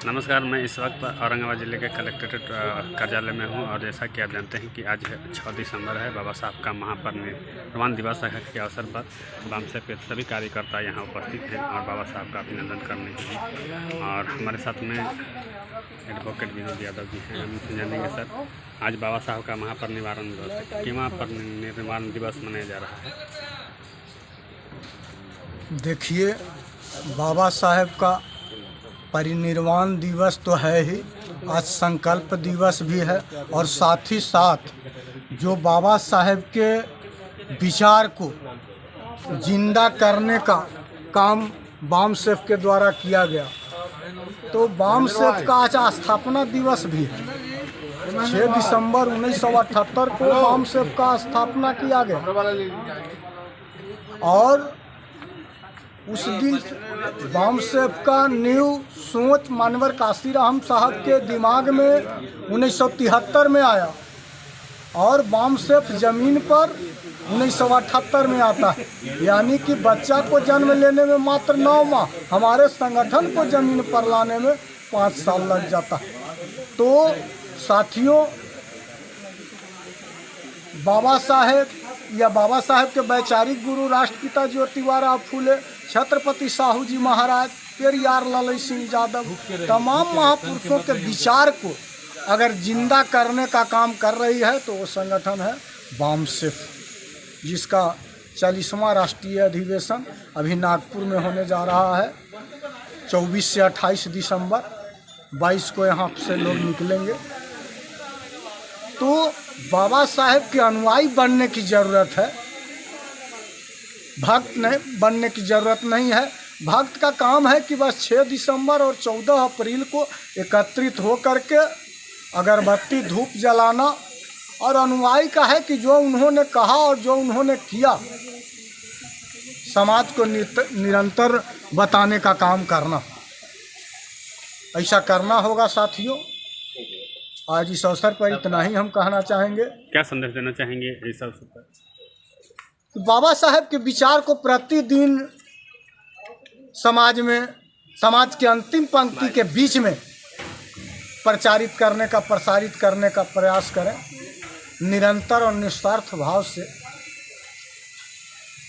नमस्कार, मैं इस वक्त औरंगाबाद ज़िले के कलेक्ट्रेट कार्यालय में हूं और जैसा कि आप जानते हैं कि आज 6 दिसंबर है, बाबा साहब का महापरिनिर्वाण दिवस के अवसर पर वामसे के सभी कार्यकर्ता यहां उपस्थित हैं और बाबा साहब का अभिनंदन करने के लिए। और हमारे साथ में एडवोकेट विनोद यादव जी हैं। हम इनसे जानेंगे, सर आज बाबा साहब का महापरिनिर्वाण दिवस है, कि महापरिनिर्वाण दिवस मनाया जा रहा है? देखिए, बाबा साहेब का परिनिर्वाण दिवस तो है ही, आज संकल्प दिवस भी है और साथ ही साथ जो बाबा साहेब के विचार को जिंदा करने का काम वामसेफ के द्वारा किया गया, तो वामसेफ का आज स्थापना दिवस भी है। 6 दिसंबर 1978 को वामसेफ का स्थापना किया गया और उस दिन वामसेफ का न्यू सोच मानवर काशीराम साहब के दिमाग में 1973 में आया और वामसेफ ज़मीन पर 1978 में आता है, यानी कि बच्चा को जन्म लेने में मात्र 9 माह, हमारे संगठन को ज़मीन पर लाने में 5 साल लग जाता है। तो साथियों, बाबा साहेब या बाबा साहेब के वैचारिक गुरु राष्ट्रपिता ज्योतिबा फूले, छत्रपति साहू जी महाराज, पेरियार लाल सिंह यादव, तमाम महापुरुषों के विचार को अगर जिंदा करने का काम कर रही है तो वो संगठन है वामसेफ, जिसका 40वां राष्ट्रीय अधिवेशन अभी नागपुर में होने जा रहा है। 24 से 28 दिसंबर 22 को यहाँ से लोग निकलेंगे। तो बाबा साहेब के अनुयायी बनने की ज़रूरत है, भक्त नहीं बनने की ज़रूरत नहीं है। भक्त का काम है कि बस 6 दिसंबर और 14 अप्रैल को एकत्रित हो करके अगरबत्ती धूप जलाना, और अनुयायी का है कि जो उन्होंने कहा और जो उन्होंने किया समाज को निरंतर बताने का काम करना, ऐसा करना होगा। साथियों, आज इस अवसर पर इतना ही हम कहना चाहेंगे। क्या संदेश देना चाहेंगे इस अवसर पर? बाबा साहेब के विचार को प्रतिदिन समाज में, समाज के अंतिम पंक्ति के बीच में प्रचारित करने का, प्रसारित करने का प्रयास करें। निरंतर और निस्वार्थ भाव से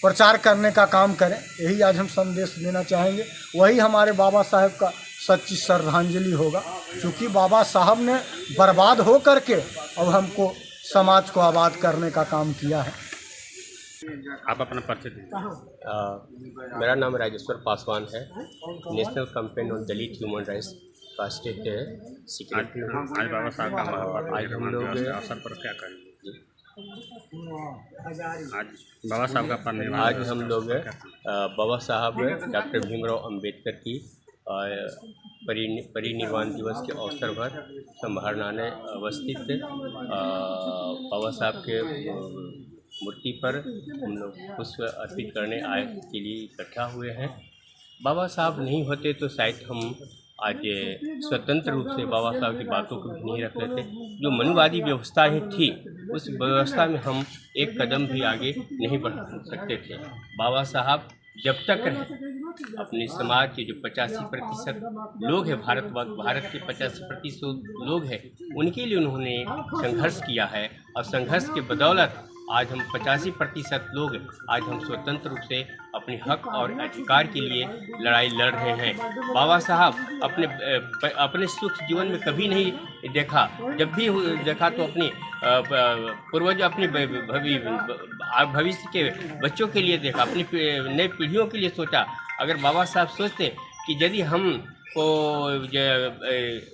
प्रचार करने का काम करें, यही आज हम संदेश देना चाहेंगे। वही हमारे बाबा साहेब का सच्ची श्रद्धांजलि होगा, क्योंकि बाबा साहब ने बर्बाद हो करके अब हमको समाज को आबाद करने का काम किया है। आप अपना परिचय दीजिए। मेरा नाम राजेश्वर पासवान है, national campaign on Dalit human rights का स्टेट सेक्रेटरी। आज बाबा साहब का महापरिनिर्वाण दिवस के अवसर पर क्या करेंगे? आज बाबा साहब का परिनिर्वाण, आज हम लोग बाबा साहब डॉक्टर भीमराव अंबेडकर की परिनिर्वाण दिवस के अवसर पर संभारनाने अवस्थित बाबा साहब के मूर्ति पर हम लोग पुष्प अर्पित करने आए के लिए इकट्ठा हुए हैं। बाबा साहब नहीं होते तो शायद हम आज स्वतंत्र रूप से बाबा साहब की बातों को भी नहीं रख लेते। जो मनुवादी व्यवस्थाएं थी, उस व्यवस्था में हम एक कदम भी आगे नहीं बढ़ सकते थे। बाबा साहब जब तक रहे, अपने समाज के जो 85% लोग हैं, भारत के 85% लोग हैं, उनके लिए उन्होंने संघर्ष किया है और संघर्ष के बदौलत आज हम 85% लोग आज हम स्वतंत्र रूप से अपने हक और अधिकार के लिए लड़ाई लड़ रहे हैं। बाबा साहब अपने सुख जीवन में कभी नहीं देखा, जब भी देखा तो अपने पूर्वज, अपने भविष्य के बच्चों के लिए देखा, अपनी नई पीढ़ियों के लिए सोचा। अगर बाबा साहब सोचते कि यदि हम को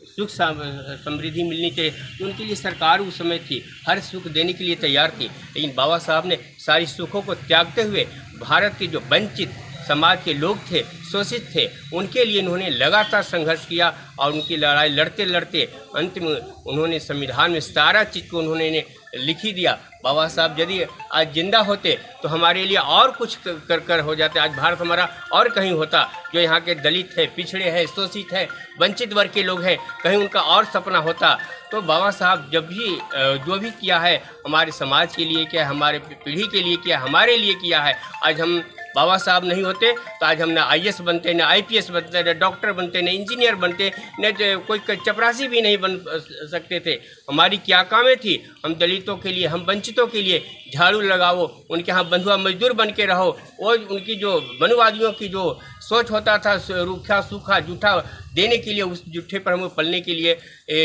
सुख समृद्धि मिलनी चाहिए, तो उनके लिए सरकार उस समय थी, हर सुख देने के लिए तैयार थी। लेकिन बाबा साहब ने सारी सुखों को त्यागते हुए भारत के जो वंचित समाज के लोग थे, शोषित थे, उनके लिए उन्होंने लगातार संघर्ष किया और उनकी लड़ाई लड़ते लड़ते अंत में उन्होंने संविधान में सारा चीज़ को उन्होंने लिख ही दिया। बाबा साहब यदि आज जिंदा होते तो हमारे लिए और कुछ कर हो जाते। आज भारत हमारा और कहीं होता। जो यहाँ के दलित है, पिछड़े हैं, शोषित है, वंचित वर्ग के लोग हैं, कहीं उनका और सपना होता। तो बाबा साहब जब भी जो भी किया है हमारे समाज के लिए किया, हमारे पीढ़ी के लिए किया, हमारे लिए किया है। आज हम बाबा साहब नहीं होते तो आज हम न IAS बनते, न IPS बनते, न डॉक्टर बनते, न इंजीनियर बनते, न कोई चपरासी भी नहीं बन सकते थे। हमारी क्या कामें थी? हम दलितों के लिए, हम वंचितों के लिए झाड़ू लगाओ, उनके यहाँ बंधुआ मजदूर बन के रहो, और उनकी जो मनुवादियों की जो सोच होता था रूखा सूखा जूठा देने के लिए, उस जूठे पर हम पलने के लिए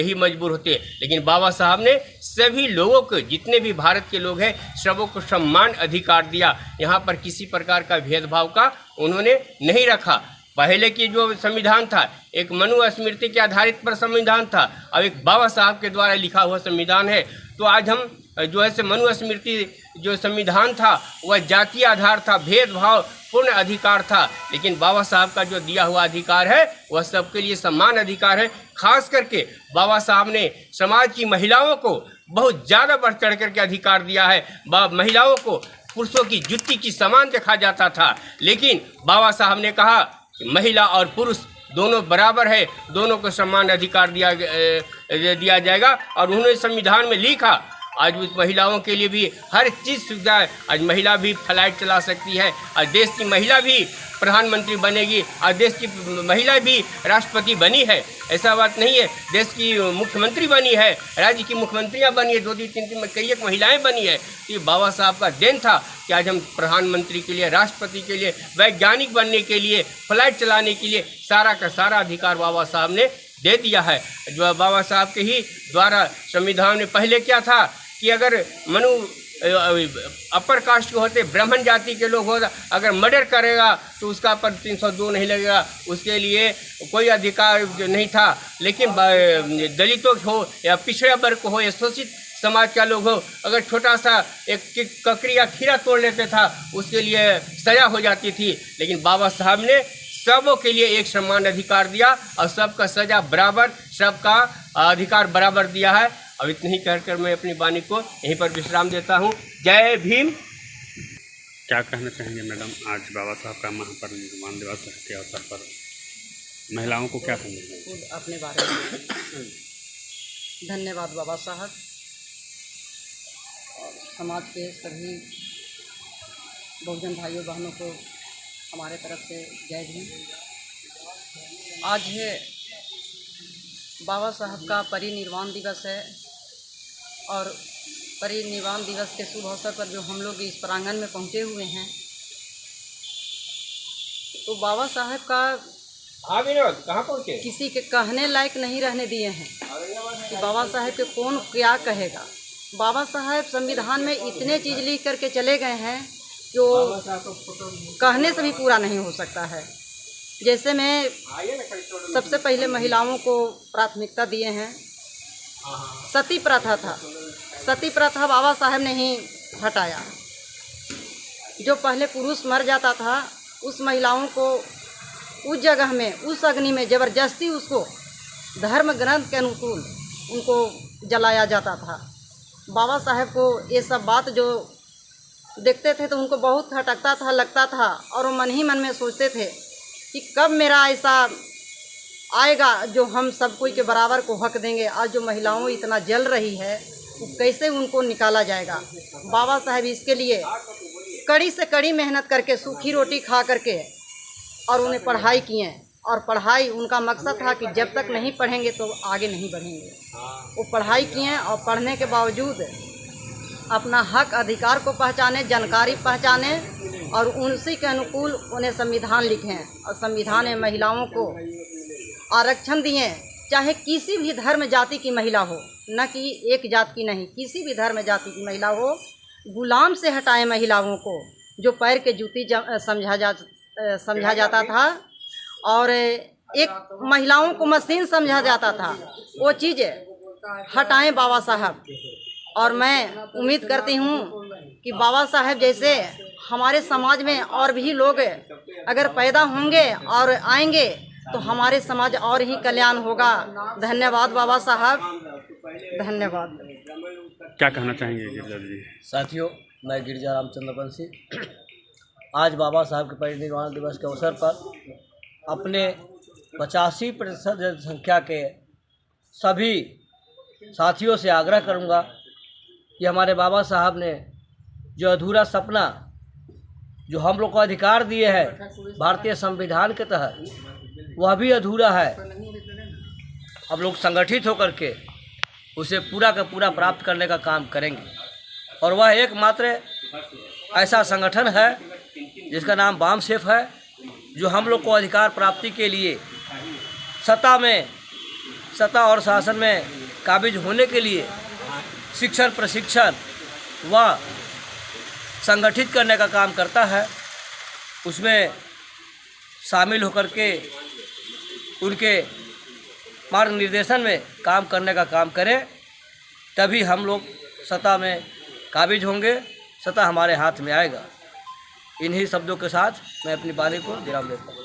ही मजबूर होते। लेकिन बाबा साहब ने सभी लोगों को, जितने भी भारत के लोग हैं, सबों को सम्मान अधिकार दिया। यहाँ पर किसी प्रकार का भेदभाव का उन्होंने नहीं रखा। पहले की जो संविधान था एक मनुस्मृति के आधारित पर संविधान था, अब एक बाबा साहब के द्वारा लिखा हुआ संविधान है। तो आज हम जो है मनुस्मृति जो संविधान था वह जातीय आधार था, भेदभाव पूर्ण अधिकार था, लेकिन बाबा साहब का जो दिया हुआ अधिकार है वह सबके लिए समान अधिकार है। खास करके बाबा साहब ने समाज की महिलाओं को बहुत ज़्यादा बढ़ चढ़ करके अधिकार दिया है। महिलाओं को पुरुषों की जुत्ती की समान देखा जाता था, लेकिन बाबा साहब ने कहा कि महिला और पुरुष दोनों बराबर है, दोनों को समान अधिकार दिया जाएगा। और उन्होंने संविधान में लिखा आज उस महिलाओं के लिए भी हर चीज़ सुविधा है। आज महिला भी फ्लाइट चला सकती है, आज देश की महिला भी प्रधानमंत्री बनेगी, आज देश की महिला भी राष्ट्रपति बनी है। ऐसा बात नहीं है, देश की मुख्यमंत्री बनी है, राज्य की मुख्यमंत्रियां बनी है, 2-3 कई एक महिलाएं बनी है। तो ये बाबा साहब का देन था कि आज हम प्रधानमंत्री के लिए, राष्ट्रपति के लिए, वैज्ञानिक बनने के लिए, फ्लाइट चलाने के लिए सारा का सारा अधिकार बाबा साहब ने दे दिया है। जो बाबा साहब के ही द्वारा संविधान में पहले क्या था कि अगर अपर कास्ट के होते, ब्राह्मण जाति के लोग होता, अगर मर्डर करेगा तो उसका पर 302 नहीं लगेगा, उसके लिए कोई अधिकार नहीं था। लेकिन दलितों हो या पिछड़ा वर्ग हो या शोषित समाज का लोग हो, अगर छोटा सा एक ककड़ी या खीरा तोड़ लेते था उसके लिए सजा हो जाती थी। लेकिन बाबा साहब ने सबों के लिए एक समान अधिकार दिया और सबका सजा बराबर, सबका अधिकार बराबर दिया है। अब इतनी ही कहकर मैं अपनी वाणी को यहीं पर विश्राम देता हूँ। जय भीम। क्या कहना चाहेंगे मैडम, आज बाबा साहब का महापरिनिर्वाण दिवस के अवसर पर महिलाओं को क्या समझेंगे? अपने बारे में धन्यवाद बाबा साहब, और समाज के सभी बहुजन भाइयों बहनों को हमारे तरफ से जय भीम। आज है बाबा साहब का परिनिर्वाण दिवस है, और परिनिर्वाण दिवस के शुभ अवसर पर जो हम लोग इस प्रांगण में पहुँचे हुए हैं, तो बाबा साहब का कहाँ पहुँचे? किसी के कहने लायक नहीं रहने दिए हैं कि बाबा साहब के कौन क्या कहेगा। बाबा साहब संविधान में इतने चीज़ लिख करके चले गए हैं जो कहने से भी पूरा नहीं हो सकता है। जैसे में सबसे पहले महिलाओं को प्राथमिकता दिए हैं। सती प्रथा था, सती प्रथा बाबा साहब ने ही हटाया। जो पहले पुरुष मर जाता था उस महिलाओं को उस जगह में, उस अग्नि में ज़बरदस्ती उसको धर्म ग्रंथ के अनुकूल उनको जलाया जाता था। बाबा साहब को ये सब बात जो देखते थे तो उनको बहुत खटकता था, लगता था, और वो मन ही मन में सोचते थे कि कब मेरा ऐसा आएगा जो हम सब कोई के बराबर को हक देंगे। आज जो महिलाओं इतना जल रही है वो कैसे उनको निकाला जाएगा। बाबा साहब इसके लिए कड़ी से कड़ी मेहनत करके, सूखी रोटी खा करके, और उन्हें पढ़ाई किए, और पढ़ाई उनका मकसद था कि जब तक नहीं पढ़ेंगे तो आगे नहीं बढ़ेंगे। वो पढ़ाई किए और पढ़ने के बावजूद अपना हक अधिकार को पहचाने, जानकारी पहचाने, और उनसी के अनुकूल उन्हें संविधान लिखें, और संविधान में महिलाओं को आरक्षण दिए। चाहे किसी भी धर्म जाति की महिला हो, न कि एक जात की नहीं, किसी भी धर्म जाति की महिला हो, गुलाम से हटाएं महिलाओं को, जो पैर के जूती समझा जाता था, और एक महिलाओं को मशीन समझा जाता था, वो चीज़ें हटाएं बाबा साहब। और मैं उम्मीद करती हूँ कि बाबा साहब जैसे हमारे समाज में और भी लोग अगर पैदा होंगे और आएंगे तो हमारे समाज और ही कल्याण होगा। धन्यवाद बाबा साहब, धन्यवाद। क्या कहना चाहेंगे गिरजा जी? साथियों, मैं गिरजा रामचंद्र बंसी आज बाबा साहब के परिनिर्वाण दिवस के अवसर पर अपने 85% जनसंख्या के सभी साथियों से आग्रह करूंगा कि हमारे बाबा साहब ने जो अधूरा सपना जो हम लोग को अधिकार दिए हैं भारतीय संविधान के तहत, वह भी अधूरा है। अब लोग संगठित होकर के उसे पूरा का पूरा प्राप्त करने का काम करेंगे। और वह एकमात्र ऐसा संगठन है जिसका नाम वाम सेफ है, जो हम लोग को अधिकार प्राप्ति के लिए सत्ता और शासन में काबिज होने के लिए शिक्षण, प्रशिक्षण व संगठित करने का काम करता है। उसमें शामिल होकर के उनके मार्ग निर्देशन में काम करने का काम करें, तभी हम लोग सत्ता में काबिज होंगे, सत्ता हमारे हाथ में आएगा। इन्हीं शब्दों के साथ मैं अपनी वाणी को विराम देता हूँ।